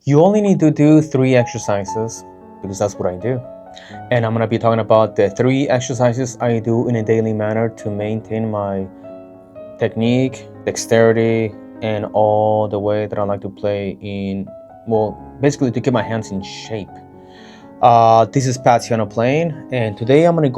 You only need to do 3 exercises because that's what I do. And I'm going to be talking about the 3 exercises I do in a daily manner to maintain my technique, dexterity, and all the way that I like to play in, well, basically to keep my hands in shape. This is Pat Piano playing, and today I'm gonna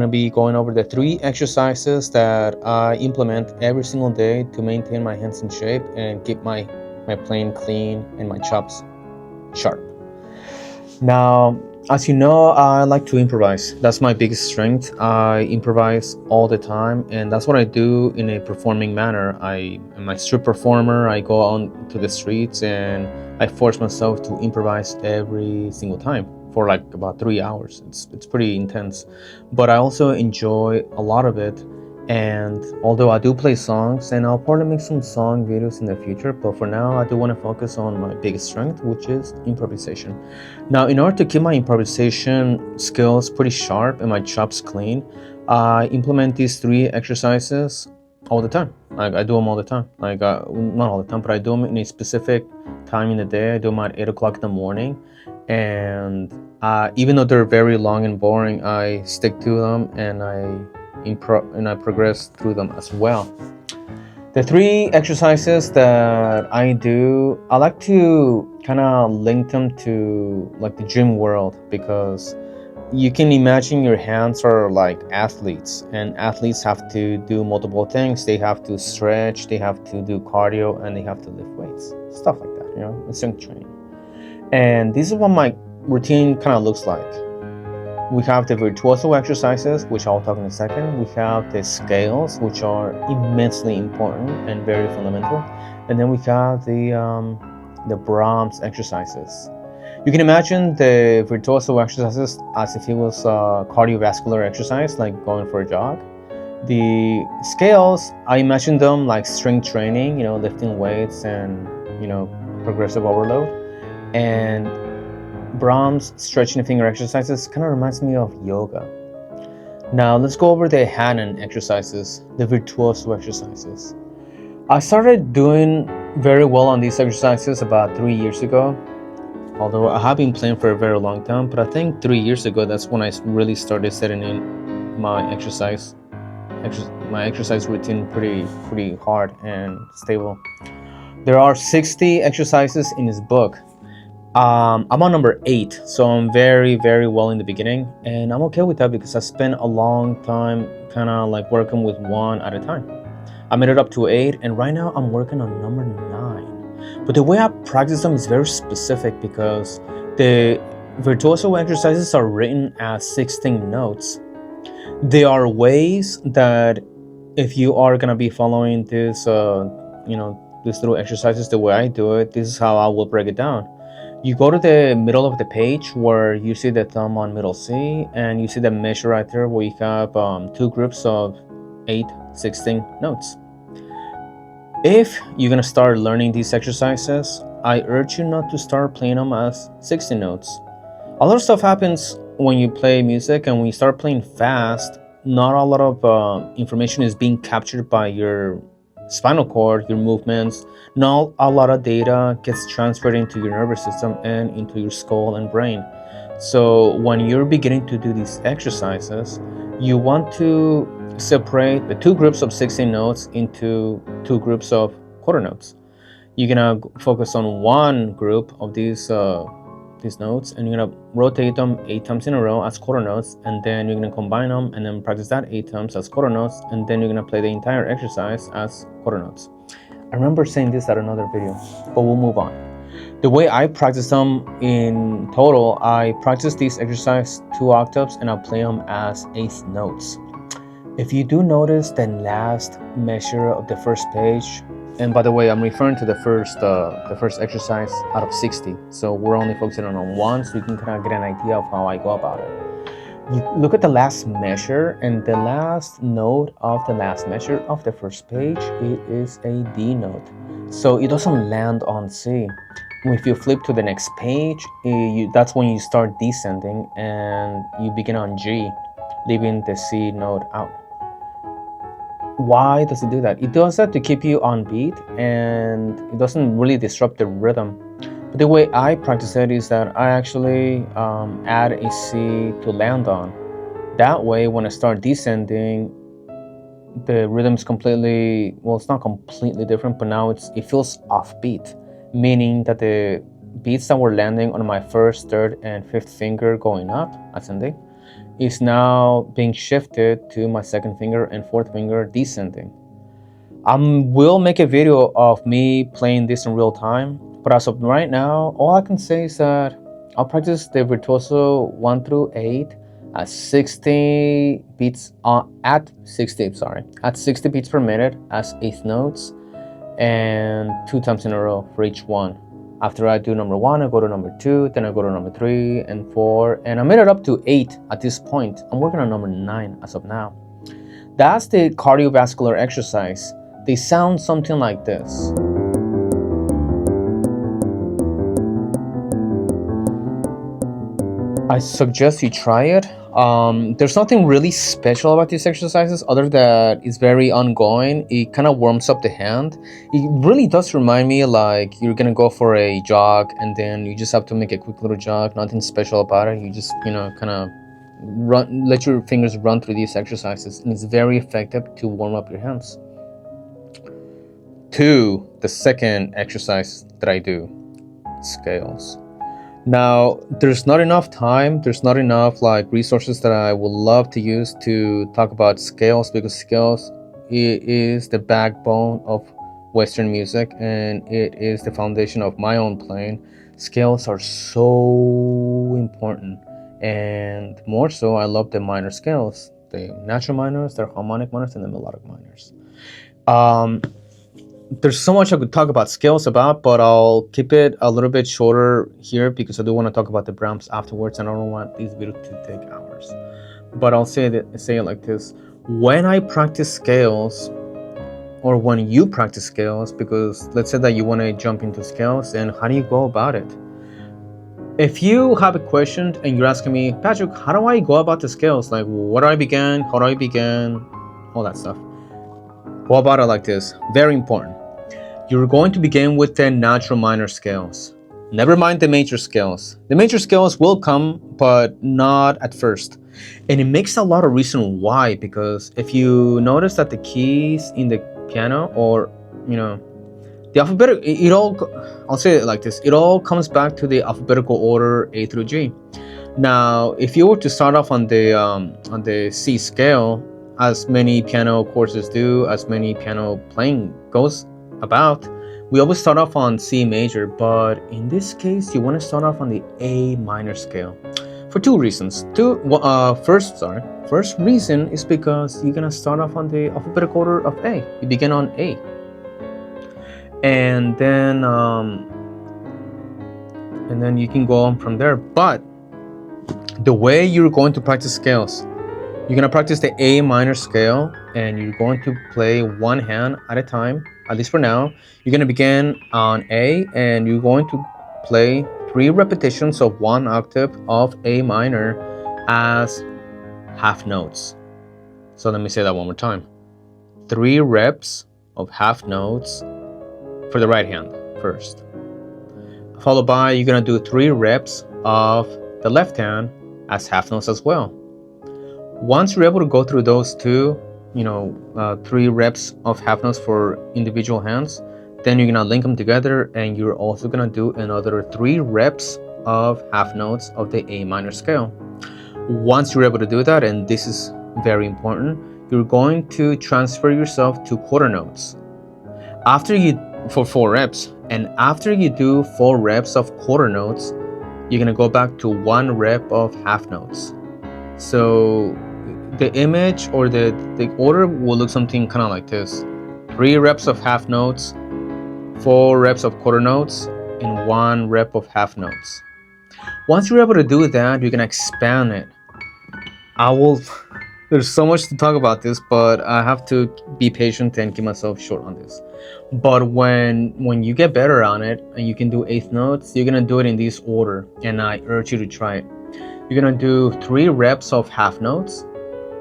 be going over the 3 exercises that I implement every single day to maintain my hands in shape and keep my playing clean and my chops sharp. Now, as you know, I like to improvise. That's my biggest strength. I improvise all the time, and that's what I do in a performing manner. I'm a street performer. I go on to the streets and I force myself to improvise every single time for like about 3 hours. It's pretty intense, but I also enjoy a lot of it. And although I do play songs, and I'll probably make some song videos in the future, but for now I do want to focus on my biggest strength, which is improvisation. Now, in order to keep my improvisation skills pretty sharp and my chops clean, I implement these 3 exercises all the time. Like, I do them all the time. Like, not all the time, but I do them in a specific time in the day. I do them at 8 o'clock in the morning. And even though they're very long and boring, I stick to them and I progress through them as well. The 3 exercises that I do, I like to kind of link them to like the gym world, because you can imagine your hands are like athletes, and athletes have to do multiple things. They have to stretch, they have to do cardio, and they have to lift weights, stuff like that, strength training. And this is what my routine kind of looks like. We have the virtuoso exercises, which I'll talk in a second. We have the scales, which are immensely important and very fundamental. And then we have the Brahms exercises. You can imagine the virtuoso exercises as if it was a cardiovascular exercise, like going for a jog. The scales, I imagine them like strength training, lifting weights and, progressive overload. And Brahms stretching the finger exercises kind of reminds me of yoga. Now let's go over the Hanon exercises, the virtuoso exercises. I started doing very well on these exercises about 3 years ago, although I have been playing for a very long time, but I think 3 years ago, that's when I really started setting in my exercise routine pretty hard and stable. There are 60 exercises in this book. I'm on number 8, so I'm very, very well in the beginning, and I'm okay with that because I spent a long time kind of like working with one at a time. I made it up to 8, and right now I'm working on number 9. But the way I practice them is very specific because the virtuoso exercises are written as 16 notes. There are ways that if you are gonna be following this, these little exercises the way I do it, this is how I will break it down. You go to the middle of the page where you see the thumb on middle C, and you see the measure right there where you have 2 groups of 8 16 notes. If you're gonna start learning these exercises, I urge you not to start playing them as 16 notes. A lot of stuff happens when you play music, and when you start playing fast, not a lot of information is being captured by your spinal cord, your movements. Not a lot of data gets transferred into your nervous system and into your skull and brain. So when you're beginning to do these exercises, you want to separate the 2 groups of 16 notes into 2 groups of quarter notes. You're gonna focus on one group of these notes, and you're gonna rotate them 8 times in a row as quarter notes, and then you're gonna combine them and then practice that 8 times as quarter notes, and then you're gonna play the entire exercise as quarter notes. I remember saying this at another video, but we'll move on. The way I practice them in total, I practice these exercises 2 octaves and I play them as 8th notes. If you do notice the last measure of the first page, and by the way, I'm referring to the first exercise out of 60, so we're only focusing on one, so you can kind of get an idea of how I go about it. You look at the last measure, and the last note of the last measure of the first page, it is a D note, so it doesn't land on C. If you flip to the next page, that's when you start descending and you begin on G, leaving the C note out. Why does it do that? It does that to keep you on beat, and it doesn't really disrupt the rhythm. But the way I practice it is that I actually add a C to land on. That way, when I start descending, the rhythm's completely, well, it's not completely different, but now it feels offbeat, meaning that the beats that were landing on my first, third, and fifth finger going up, ascending, is now being shifted to my second finger and fourth finger descending. I will make a video of me playing this in real time, but as of right now, all I can say is that I'll practice the Virtuoso 1 through 8 at 60 beats at 60 beats per minute as eighth notes, and 2 times in a row for each one. After I do number 1, I go to number 2, then I go to number 3 and 4, and I made it up to 8 at this point. I'm working on number 9 as of now. That's the cardiovascular exercise. They sound something like this. I suggest you try it. There's nothing really special about these exercises other than it's very ongoing. It kind of warms up the hand. It really does remind me like you're gonna go for a jog and then you just have to make a quick little jog. Nothing special about it. You just, kind of let your fingers run through these exercises, and it's very effective to warm up your hands. To the second exercise that I do, scales. Now, there's not enough time, there's not enough resources that I would love to use to talk about scales, because scales is the backbone of Western music and it is the foundation of my own playing. Scales are so important, and more so, I love the minor scales, the natural minors, the harmonic minors, and the melodic minors. There's so much I could talk about scales about, but I'll keep it a little bit shorter here because I do want to talk about the Brahms afterwards, and I don't want these videos to take hours. But I'll say it like this: when I practice scales, or when you practice scales, because let's say that you want to jump into scales, and how do you go about it? If you have a question and you're asking me, Patrick, how do I go about the scales? Like, where do I begin? How do I begin? All that stuff. Go about it like this. Very important. You're going to begin with the natural minor scales. Never mind the major scales. The major scales will come, but not at first. And it makes a lot of reason why, because if you notice that the keys in the piano, or, the alphabetical, I'll say it like this, it all comes back to the alphabetical order A through G. Now, if you were to start off on the C scale, as many piano courses do, as many piano playing goes about, we always start off on C major, but in this case, you want to start off on the A minor scale for two reasons. First reason is because you're gonna start off on the alphabetical order of A. You begin on A, and then you can go on from there. But the way you're going to practice scales, you're going to practice the A minor scale, and you're going to play one hand at a time, at least for now. You're going to begin on A, and you're going to play 3 repetitions of 1 octave of A minor as half notes. So let me say that one more time. 3 reps of half notes for the right hand first. Followed by, you're going to do 3 reps of the left hand as half notes as well. Once you're able to go through those 2, 3 reps of half notes for individual hands, then you're gonna link them together, and you're also gonna do another 3 reps of half notes of the A minor scale. Once you're able to do that, and this is very important, you're going to transfer yourself to quarter notes. For 4 reps, and after you do 4 reps of quarter notes, you're gonna go back to 1 rep of half notes. So the image or the order will look something kind of like this: 3 reps of half notes, 4 reps of quarter notes, and 1 rep of half notes. Once you're able to do that, you're gonna expand it. There's so much to talk about this, but I have to be patient and keep myself short on this. But when you get better on it and you can do eighth notes, you're gonna do it in this order, and I urge you to try it. You're gonna do 3 reps of half notes,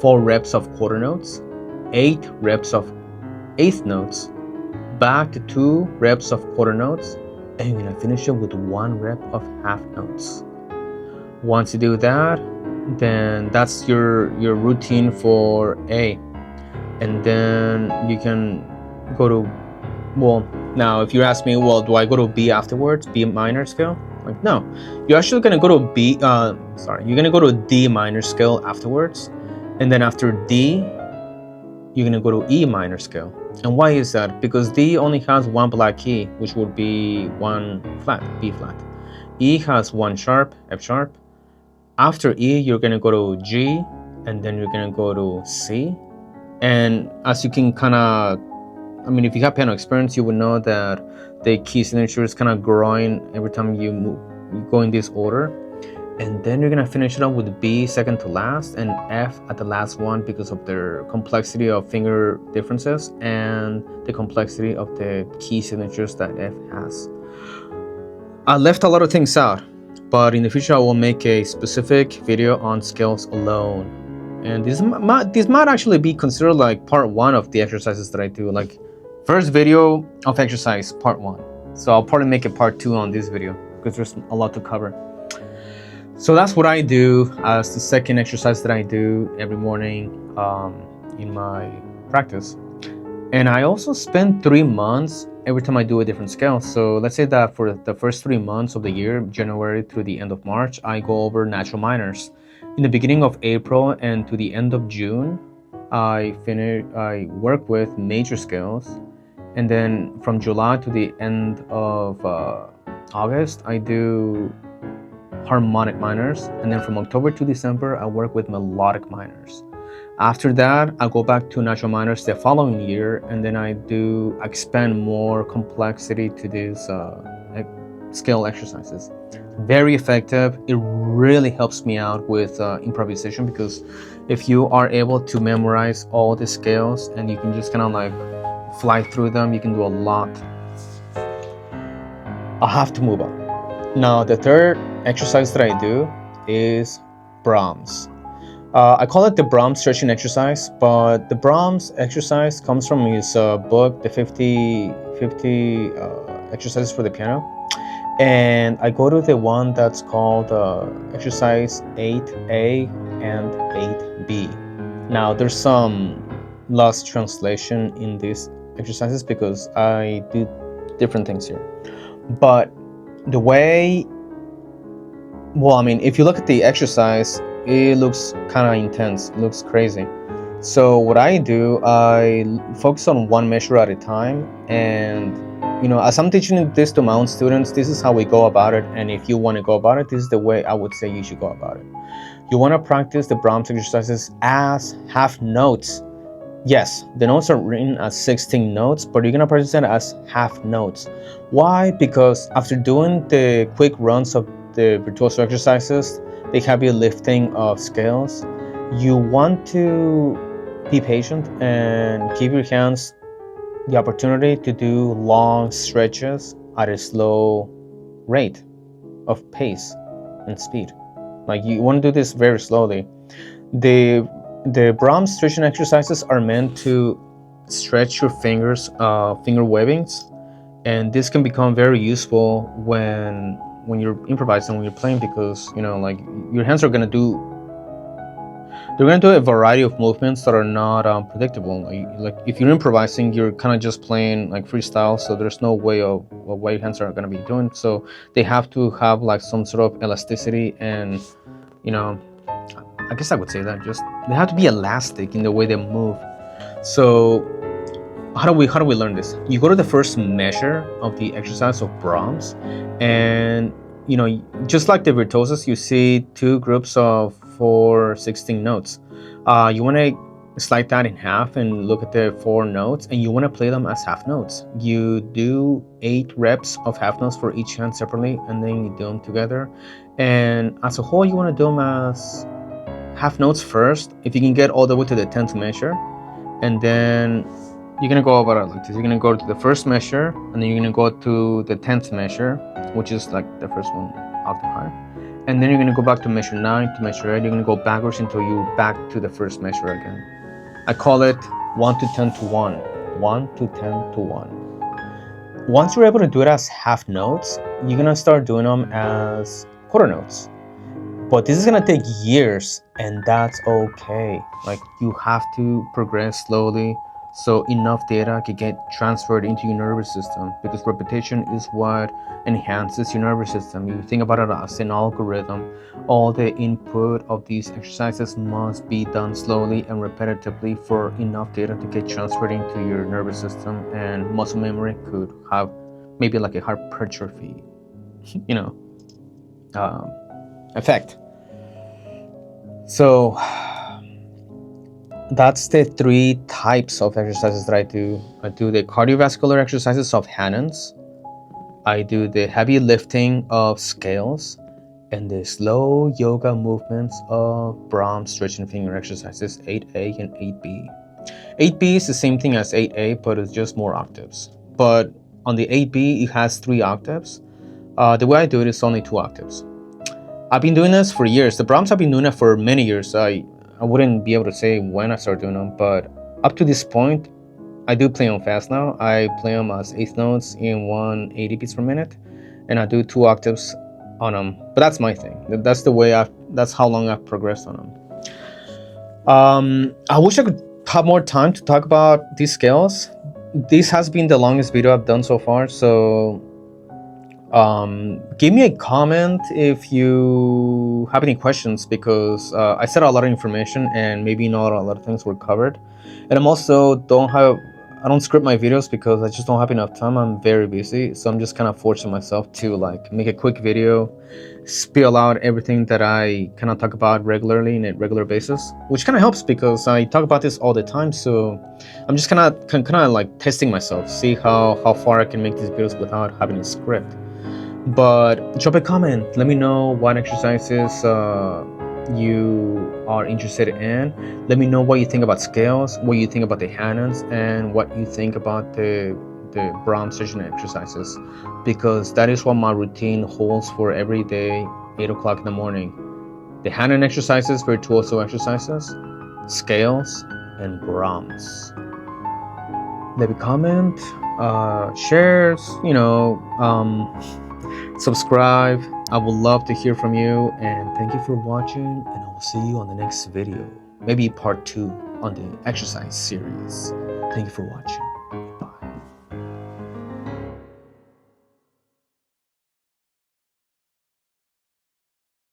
4 reps of quarter notes, 8 reps of eighth notes, back to 2 reps of quarter notes, and you're gonna finish it with 1 rep of half notes. Once you do that, then that's your routine for A. And then you can go to, well, now if you ask me, well, do I go to B afterwards, B minor scale? Like, no, you're actually gonna go to you're gonna go to D minor scale afterwards, and then after D, you're gonna go to E minor scale. And why is that? Because D only has 1 black key, which would be 1 flat, B flat. E has 1 sharp, F sharp. After E, you're gonna go to G, and then you're gonna go to C. And as you can kind of, I mean, if you have piano experience, you would know that the key signature is kind of growing every time you go in this order. And then you're gonna finish it up with B second to last and F at the last one because of their complexity of finger differences and the complexity of the key signatures that F has. I left a lot of things out, but in the future I will make a specific video on scales alone. And this might actually be considered like part 1 of the exercises that I do, like first video of exercise part 1. So I'll probably make a part 2 on this video because there's a lot to cover. So that's what I do as the second exercise that I do every morning in my practice. And I also spend 3 months every time I do a different scale. So let's say that for the first 3 months of the year, January through the end of March, I go over natural minors. In the beginning of April and to the end of June, I work with major scales. And then from July to the end of August, I do harmonic minors. And then from October to December, I work with melodic minors. After that, I go back to natural minors the following year, and then I expand more complexity to these scale exercises. Very effective. It really helps me out with improvisation, because if you are able to memorize all the scales and you can just kind of like fly through them, you can do a lot. I'll have to move on. Now, the third exercise that I do is Brahms. I call it the Brahms stretching exercise, but the Brahms exercise comes from his book, the 50 exercises for the piano. And I go to the one that's called exercise 8A and 8B. Now, there's some lost translation in these exercises because I do different things here. But the way, well, I mean, if you look at the exercise, it looks kind of intense, it looks crazy. So what I do, I focus on one measure at a time. And, you know, as I'm teaching this to my own students, this is how we go about it. And if you want to go about it, this is the way I would say you should go about it. You want to practice the Brahms exercises as half notes. Yes, the notes are written as 16 notes, but you're going to practice it as half notes. Why? Because after doing the quick runs of the virtuoso exercises, the heavy lifting of scales, you want to be patient and give your hands the opportunity to do long stretches at a slow rate of pace and speed. Like, you want to do this very slowly. The Brahms stretching exercises are meant to stretch your fingers, finger wavings, and this can become very useful when you're improvising, when you're playing, because, you know, like, your hands are going to do a variety of movements that are not predictable. Like if you're improvising, you're kind of just playing like freestyle, so there's no way of what your hands are going to be doing. So they have to have like some sort of elasticity, and, you know, I guess I would say that just they have to be elastic in the way they move. So how do we learn this? You go to the first measure of the exercise of Brahms, and, you know, just like the virtuosos, you see two groups of 4 16 notes. You want to slide that in half and look at the 4 notes, and you want to play them as half notes. You do 8 reps of half notes for each hand separately, and then you do them together. And as a whole, you want to do them as half notes first, if you can get all the way to the 10th measure, and then you're gonna go about it like this. You're gonna go to the first measure, and then you're gonna go to the 10th measure, which is like the first one octave higher, and then you're gonna go back to measure 9 to measure 8. You're gonna go backwards until you're back to the first measure again. I call it 1 to 10 to 1, 1 to 10 to 1. once you're able to do it as half notes, you're gonna start doing them as quarter notes. But this is gonna take years, and that's okay. Like, you have to progress slowly so enough data can get transferred into your nervous system, because repetition is what enhances your nervous system. You think about it as an algorithm. All the input of these exercises must be done slowly and repetitively for enough data to get transferred into your nervous system, and muscle memory could have maybe like a hypertrophy, you know, effect. So that's the 3 types of exercises that I do. I do the cardiovascular exercises of Hanon's, I do the heavy lifting of scales, and the slow yoga movements of Brahms stretching finger exercises 8A and 8B. 8B is the same thing as 8A, but it's just more octaves. But on the 8B, it has 3 octaves. The way I do it is only 2 octaves. I've been doing this for years. The Brahms, I've been doing it for many years. I wouldn't be able to say when I started doing them, but up to this point, I do play them fast now. I play them as 8th notes in 180 beats per minute, and I do 2 octaves on them. But that's my thing. That's the way that's how long I've progressed on them. I wish I could have more time to talk about these scales. This has been the longest video I've done so far, so give me a comment if you have any questions, because I said a lot of information and maybe not a lot of things were covered. And I'm also I don't script my videos because I just don't have enough time. I'm very busy, so I'm just kind of forcing myself to like make a quick video, spill out everything that I kind of talk about regularly in a regular basis, which kind of helps because I talk about this all the time. So I'm just kind of like testing myself, see how far I can make these videos without having a script. But drop a comment, let me know what exercises you are interested in. Let me know what you think about scales, what you think about the Hanons, and what you think about the Brahms stretching exercises, because that is what my routine holds for every day, 8 o'clock in the morning. The Hanon exercises, virtuoso exercises, scales, and Brahms. Leave a comment, shares, subscribe. I would love to hear from you, and thank you for watching, and I will see you on the next video, maybe part 2 on the exercise series. Thank you for watching.